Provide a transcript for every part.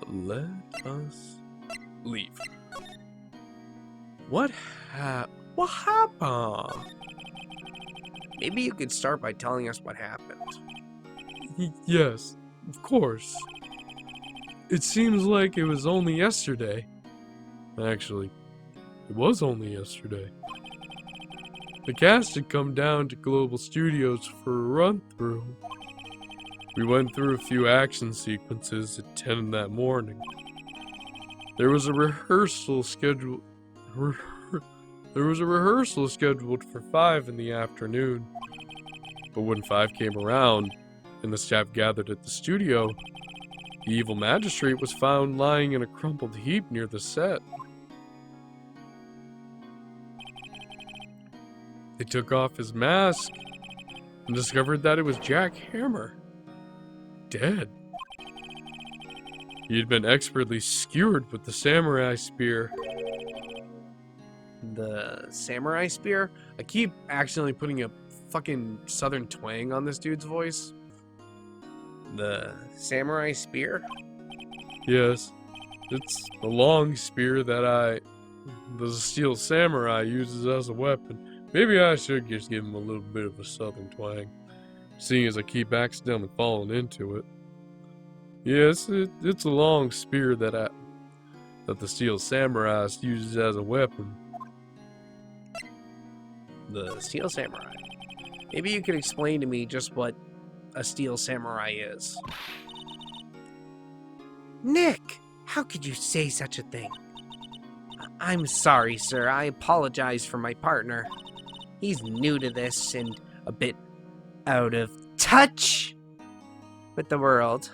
Let us leave. What happened? Maybe you could start by telling us what happened. Yes, of course. It seems like it was only yesterday. Actually, it was only yesterday. The cast had come down to Global Studios for a run-through. We went through a few action sequences at 10 that morning. There was a rehearsal scheduled for 5 in the afternoon. But when 5 came around and the staff gathered at the studio, the evil magistrate was found lying in a crumpled heap near the set. They took off his mask and discovered that it was Jack Hammer, dead. He had been expertly skewered with the samurai spear. The samurai spear? I keep accidentally putting a fucking southern twang on this dude's voice. The samurai spear? Yes, it's a long spear that the steel samurai uses as a weapon. Maybe I should just give him a little bit of a southern twang, seeing as I keep accidentally falling into it. Yes, it's a long spear that the steel samurai uses as a weapon. The steel samurai. Maybe you could explain to me just what a steel samurai is. Nick, how could you say such a thing? I'm sorry, sir. I apologize for my partner. He's new to this and a bit out of touch with the world.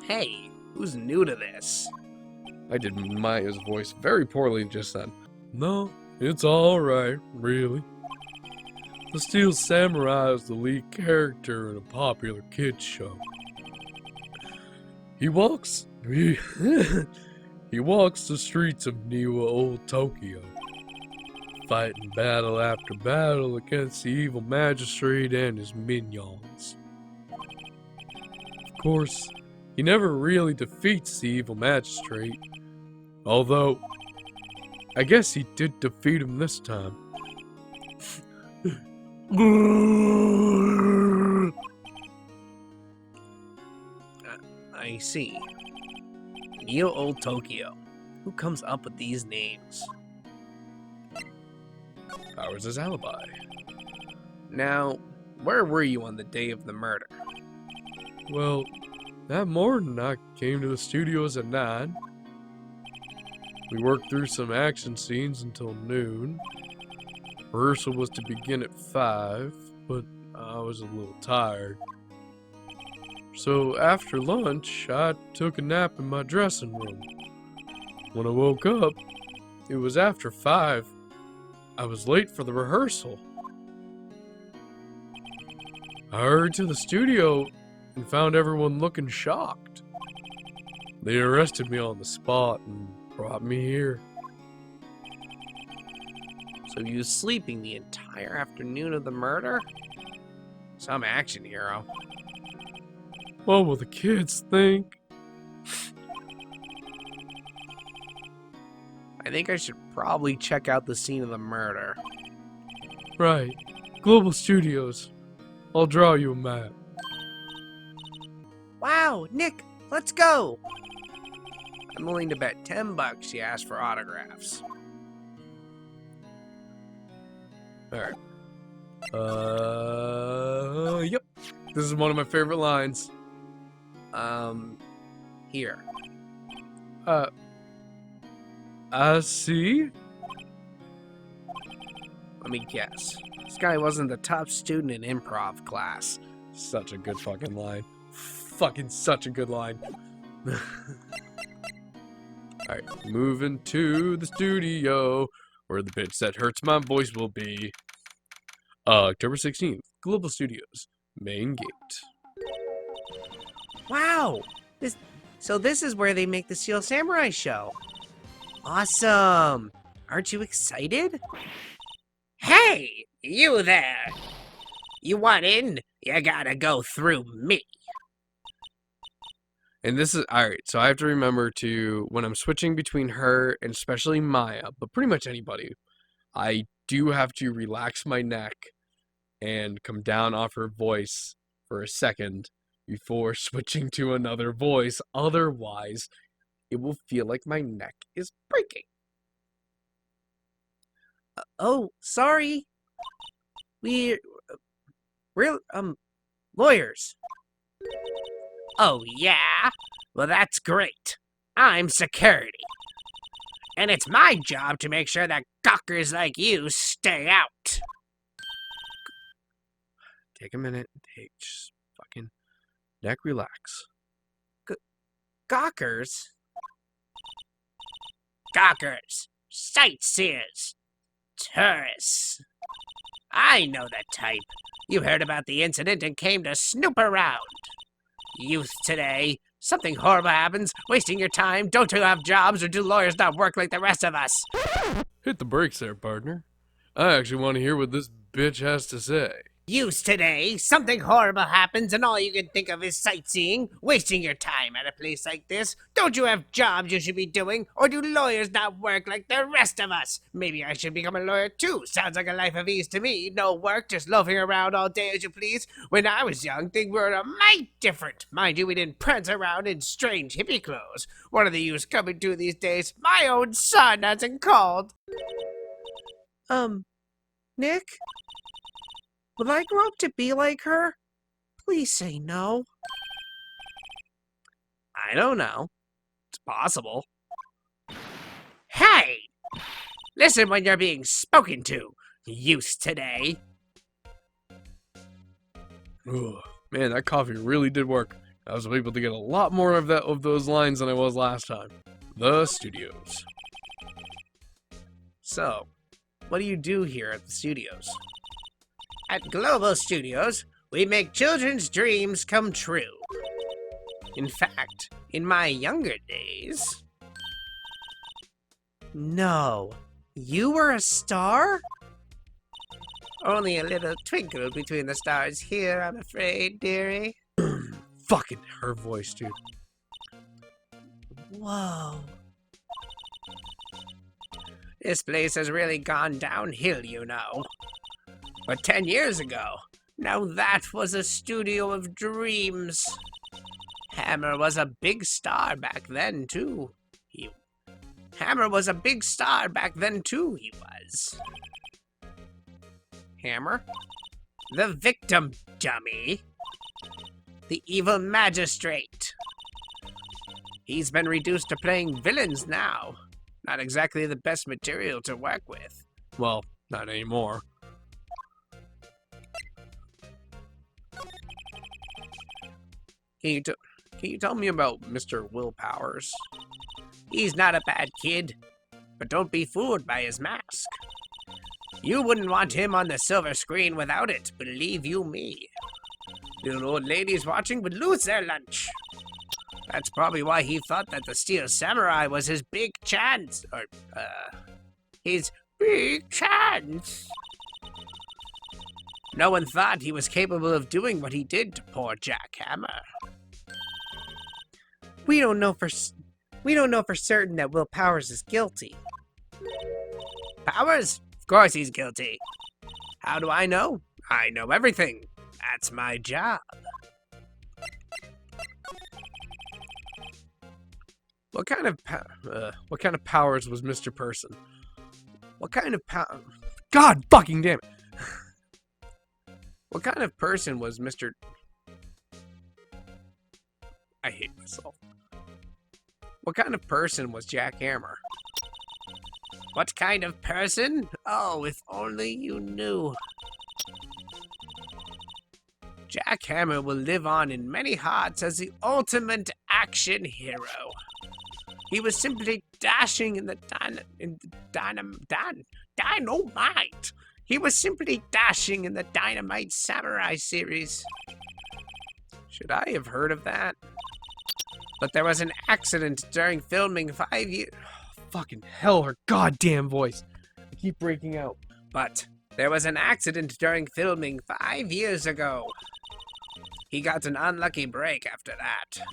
Hey, who's new to this? I did Maya's voice very poorly just then. No, it's alright, really. The Steel Samurai is the lead character in a popular kids show. He walks the streets of Niwa, Old Tokyo, fighting battle after battle against the evil magistrate and his minions. Of course, he never really defeats the evil magistrate, although I guess he did defeat him this time. I see. Neo Old Tokyo. Who comes up with these names? Ours is alibi. Now, where were you on the day of the murder? Well, that morning I came to the studios at 9. We worked through some action scenes until noon. Rehearsal was to begin at 5, but I was a little tired. So after lunch, I took a nap in my dressing room. When I woke up, it was after 5. I was late for the rehearsal. I hurried to the studio and found everyone looking shocked. They arrested me on the spot and brought me here. So you was sleeping the entire afternoon of the murder? Some action hero. What will the kids think? I think I should probably check out the scene of the murder. Right. Global Studios. I'll draw you a map. Wow, Nick, let's go. I'm willing to bet $10 she asked for autographs. Alright. Yep. This is one of my favorite lines. Here. I see. Let me guess. This guy wasn't the top student in improv class. Such a good fucking line. Fucking such a good line. Alright, moving to the studio, where the bitch that hurts my voice will be. October 16th, Global Studios, main gate. Wow, so this is where they make the Steel Samurai show. Awesome. Aren't you excited? Hey, you there! You want in? You gotta go through me. And this is all right. So I have to remember to when I'm switching between her and especially Maya, but pretty much anybody, I do have to relax my neck and come down off her voice for a second before switching to another voice. Otherwise, it will feel like my neck is breaking. Oh, sorry. We're lawyers. Oh, yeah? Well, that's great. I'm security. And it's my job to make sure that gawkers like you stay out. Take a minute. Just fucking neck relax. Gawkers? Gawkers, sightseers, tourists. I know the type. You heard about the incident and came to snoop around. Youth today, something horrible happens, wasting your time. Don't you have jobs, or do lawyers not work like the rest of us? Hit the brakes there, partner. I actually want to hear what this bitch has to say. Youth today, something horrible happens and all you can think of is sightseeing, wasting your time at a place like this. Don't you have jobs you should be doing, or do lawyers not work like the rest of us? Maybe I should become a lawyer too. Sounds like a life of ease to me. No work, just loafing around all day as you please. When I was young, things were a mite different. Mind you, we didn't prance around in strange hippie clothes. What are the youths coming to these days? My own son hasn't called. Nick? Will I grow up to be like her? Please say no. I don't know. It's possible. Hey! Listen when you're being spoken to, youth today. Ugh, man, that coffee really did work. I was able to get a lot more of those lines than I was last time. The studios. So, what do you do here at the studios? At Global Studios, we make children's dreams come true. In fact, in my younger days... No. You were a star? Only a little twinkle between the stars here, I'm afraid, dearie. Fucking her voice, dude. Whoa. This place has really gone downhill, you know. But 10 years ago, now that was a studio of dreams. Hammer was a big star back then, too. He was. Hammer? The victim, dummy. The evil magistrate. He's been reduced to playing villains now. Not exactly the best material to work with. Well, not anymore. Can you tell me about Mr. Will Powers? He's not a bad kid, but don't be fooled by his mask. You wouldn't want him on the silver screen without it, believe you me. Little old ladies watching would lose their lunch. That's probably why he thought that the Steel Samurai was his big chance, his big chance. No one thought he was capable of doing what he did to poor Jack Hammer. We don't know for certain that Will Powers is guilty. Powers? Of course he's guilty. How do I know? I know everything. That's my job. What kind of powers was Mr. Person? What kind of God fucking damn it! What kind of person was Mr. I hate myself. What kind of person was Jack Hammer? What kind of person? Oh, if only you knew. Jack Hammer will live on in many hearts as the ultimate action hero. He was simply dashing in the dynamite. He was simply dashing in the Dynamite Samurai series. Should I have heard of that? But there was an accident during filming 5 years. Fucking hell, her goddamn voice. I keep breaking out. But there was an accident during filming 5 years ago. He got an unlucky break after that.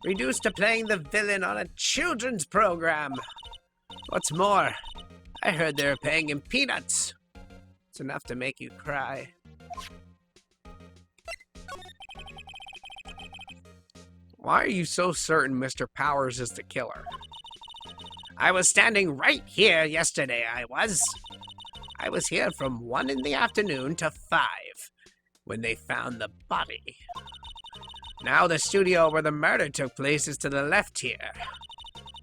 Reduced to playing the villain on a children's program. What's more, I heard they were paying him peanuts. It's enough to make you cry. Why are you so certain Mr. Powers is the killer? I was standing right here yesterday, I was. I was here from 1 in the afternoon to 5, when they found the body. Now the studio where the murder took place is to the left here.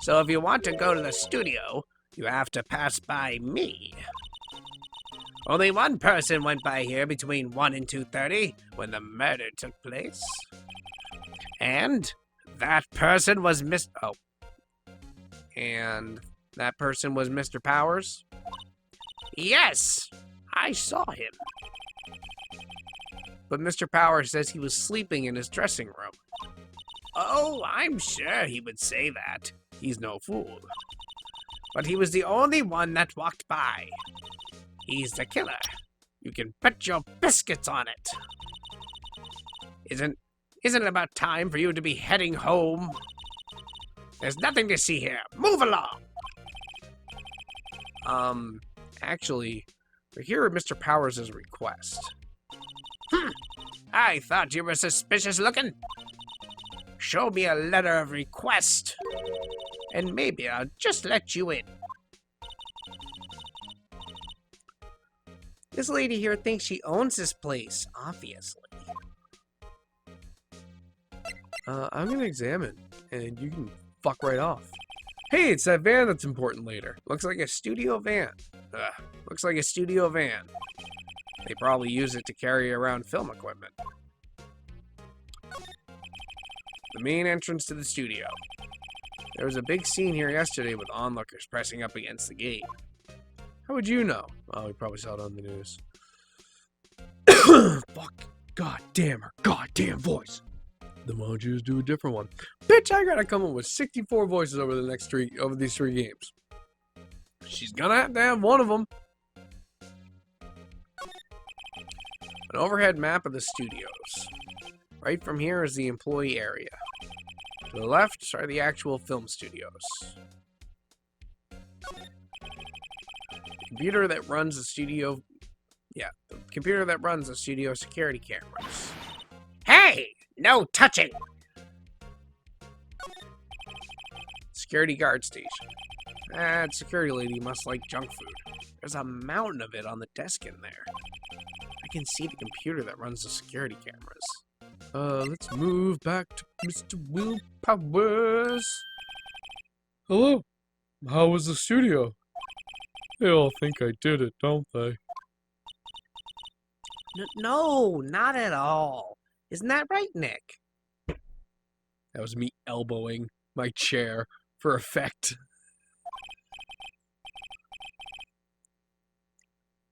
So if you want to go to the studio, you have to pass by me. Only one person went by here between 1 and 2:30 when the murder took place. And that person was And that person was Mr. Powers? Yes, I saw him. But Mr. Powers says he was sleeping in his dressing room. Oh, I'm sure he would say that. He's no fool. But he was the only one that walked by. He's the killer. You can bet your biscuits on it. Isn't it about time for you to be heading home? There's nothing to see here. Move along. Actually, we're here at Mr. Powers' request. I thought you were suspicious looking. Show me a letter of request, and maybe I'll just let you in. This lady here thinks she owns this place, obviously. I'm gonna examine, and you can fuck right off. Hey, it's that van that's important later. Looks like a studio van. Looks like a studio van. They probably use it to carry around film equipment. The main entrance to the studio. There was a big scene here yesterday with onlookers pressing up against the gate. How would you know? Oh, we probably saw it on the news. Fuck. God damn her goddamn voice. Then why don't you just do a different one? Bitch, I gotta come up with 64 voices over these three games. She's gonna have to have one of them. An overhead map of the studios. Right from here is the employee area. To the left are the actual film studios. The computer that runs the studio security cameras. Hey, no touching. Security guard station. That security lady must like junk food. There's a mountain of it on the desk in there. I can see the computer that runs the security cameras. Let's move back to Mr. Will Powers. Hello. How was the studio? They all think I did it, don't they? No, not at all. Isn't that right, Nick? That was me elbowing my chair for effect.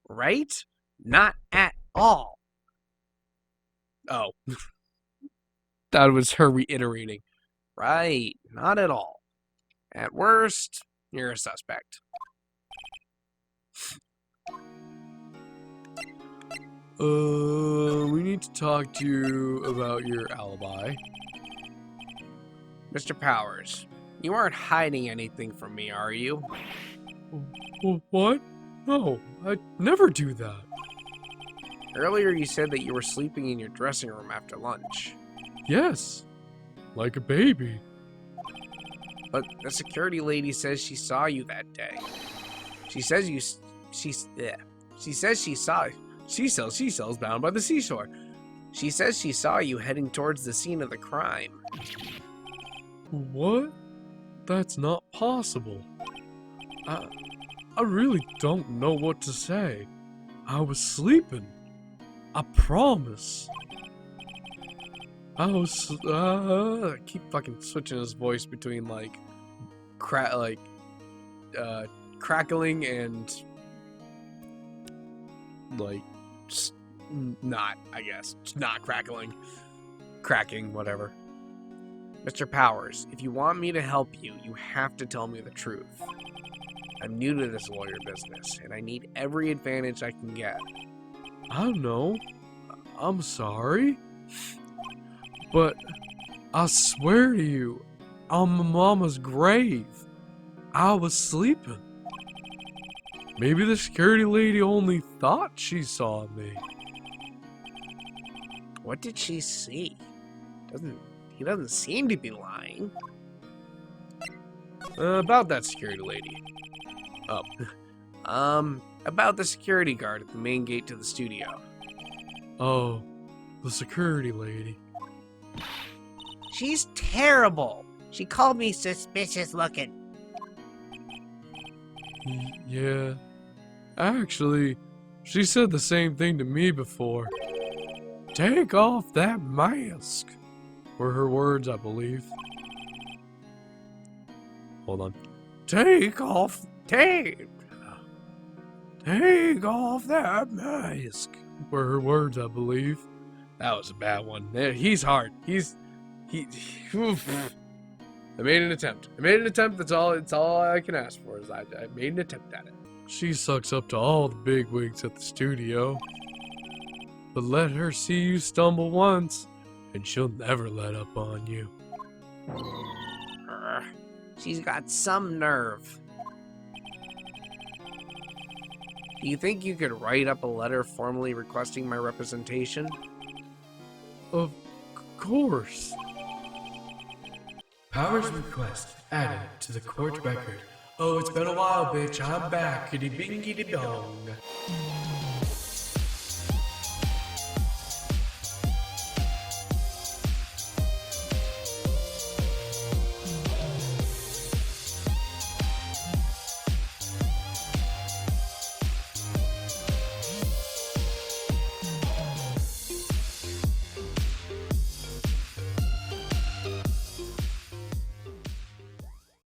Right? Not at all. Oh. That was her reiterating. Right, not at all. At worst, you're a suspect. We need to talk to you about your alibi. Mr. Powers, you aren't hiding anything from me, are you? What? No, I'd never do that. Earlier you said that you were sleeping in your dressing room after lunch. Yes, like a baby. But the security lady says she saw you that day. She says she saw she sells seashells bound by the seashore. She says she saw you heading towards the scene of the crime. What? That's not possible. I really don't know what to say. I was sleeping. I promise. I was I keep fucking switching his voice between crackling and not, I guess. Just not crackling. Cracking, whatever. Mr. Powers, if you want me to help you, you have to tell me the truth. I'm new to this lawyer business, and I need every advantage I can get. I don't know. I'm sorry. But I swear to you, on my mama's grave, I was sleeping. Maybe the security lady only thought she saw me. What did she see? He doesn't seem to be lying. About that security lady. About the security guard at the main gate to the studio. Oh, the security lady. She's terrible. She called me suspicious looking. Yeah. Actually, she said the same thing to me before. Take off that mask, were her words, I believe. Hold on. Take off that mask, were her words, I believe. That was a bad one. He's hard. Oof. I made an attempt. That's all I can ask for. Is I made an attempt at it. She sucks up to all the bigwigs at the studio. But let her see you stumble once, and she'll never let up on you. She's got some nerve. Do you think you could write up a letter formally requesting my representation? Of course. Powers request added to the court record. Oh, it's been a while, bitch. I'm back. Kitty bing, kitty dong.